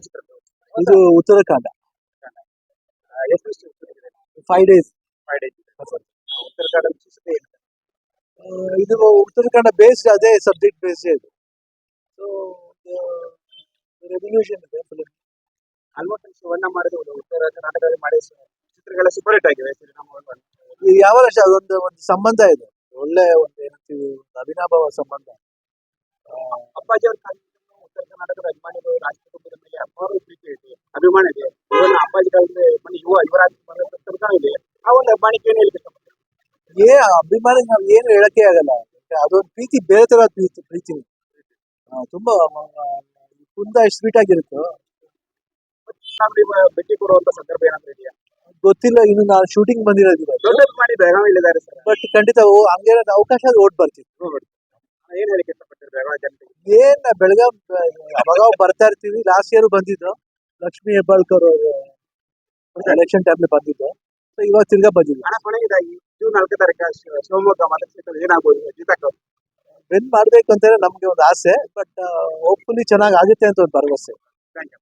ಚಿತ್ರ ಇದು ಉತ್ತರಾಖಂಡ. ಎಷ್ಟು 5 days. 5 days Uttarakhand ವಿಶೇಷತೆ ಏನು? ಇದು ಉತ್ತರಾಖಂಡ ಬೇಸ್ಡ್, ಅದೇ ಸಬ್ಜೆಕ್ಟ್ ಬೇಸ್ಡ್ ಇದು. ಸೊ ರೆವಲ್ಯೂಷನ್ ಇದೆ ಫಿಲ್ಮ್. ಆಲ್ಮೋಸ್ಟ್ ಸುವರ್ಣ ಮಾಡಿದ ಉತ್ತರ ಕರ್ನಾಟಕದಲ್ಲಿ ಮಾಡಿದ ಚಿತ್ರಗಳ ಸೂಪರ್ ಹಿಟ್ ಆಗಿವೆ. ಈ ಯಾವ ವರ್ಷ ಅದೊಂದು ಸಂಬಂಧ ಇದೆ, ಒಳ್ಳೆ ಒಂದು ಏನಂತೀವಿ, ಒಂದು ಅವಿನಾಭಾವ ಸಂಬಂಧ. ಅಪ್ಪಾಜಿ ಅವ್ರ ಕಾಲದಿಂದ ಉತ್ತರ ಕರ್ನಾಟಕದ ಅಭಿಮಾನಿಗಳು ರಾಜ ಕುಟುಂಬದ ಮೇಲೆ ಅಪಾರ ಪ್ರೀತಿ ಇದೆ, ಅಭಿಮಾನ ಇದೆ. ಇವನ್ನ ಅಪ್ಪಾಜಿ ಕಾಲದಿಂದ ಯುವರಾಜ್ ತನಕ ಇದೆ. ಆ ಒಂದು ಅಭಿಮಾನಿಗೆ ಏನು ಹೇಳಿಕೆ ಇಷ್ಟಪಡ್ತಾರೆ? ಅಭಿಮಾನಿ ನಾವು ಏನು ಹೇಳಕ್ಕೆ ಆಗಲ್ಲ. ಅದೊಂದು ಪ್ರೀತಿ ಬೇರೆ ತರ ಪ್ರೀತಿ. ತುಂಬಾ ಕುಂದ ಸ್ವೀಟ್ ಆಗಿರುತ್ತೋ ಭೇಟಿ ಕೊಡುವಂತ ಸಂದರ್ಭ ಏನಾದ್ರು ಇದೆಯಾ? ಗೊತ್ತಿಲ್ಲ, ಇನ್ನು ನಾನು ಶೂಟಿಂಗ್ ಬಂದಿರೋದಿಲ್ಲ. ದೊಡ್ಡ ಅಭಿಮಾನಿ ಬೆಳಗಾವಿಲಿದ್ದಾರೆ ಸರ್. ಬಟ್ ಖಂಡಿತ ಹಂಗೇನ ಅವಕಾಶ ಓಟ್ ಬರ್ತಿತ್ತು. ಏನ್ ಹೇಳಿಕೆ ಇಷ್ಟಪಡ್ತಾರೆ ಬೆಳಗಾವಿ ಜನತೆಗೆ? ಏನ್ ಬೆಳಗಾವ್ ಅವಾಗ ಬರ್ತಾ ಇರ್ತೀವಿ. ಲಾಸ್ಟ್ ಇಯರ್ ಬಂದಿದ್ದು ಲಕ್ಷ್ಮೀ ಹೆಬ್ಬಾಳ್ಕರ್ ಅವರು ಎಲೆಕ್ಷನ್ ಟೈಮ್ಲಿ ಬಂದಿದ್ದು. ಸೊ ಇವಾಗ ತಿರ್ಗಾ ಬಂದಿದ್ದು. ಹಣ ಕೊನೆಯದಾಗಿ ಜೂನ್ 4 ತಾರೀಕು ಶಿವಮೊಗ್ಗ ಮತಕ್ಷೇತ್ರ ಏನಾಗ್ಬೋದು? ವಿನ್ ಮಾಡ್ಬೇಕು ಅಂತ ನಮ್ಗೆ ಒಂದು ಆಸೆ. ಬಟ್ ಹೋಪ್ಫುಲಿ ಚೆನ್ನಾಗಿ ಆಗುತ್ತೆ ಅಂತ ಒಂದು ಭರವಸೆ. Thank you.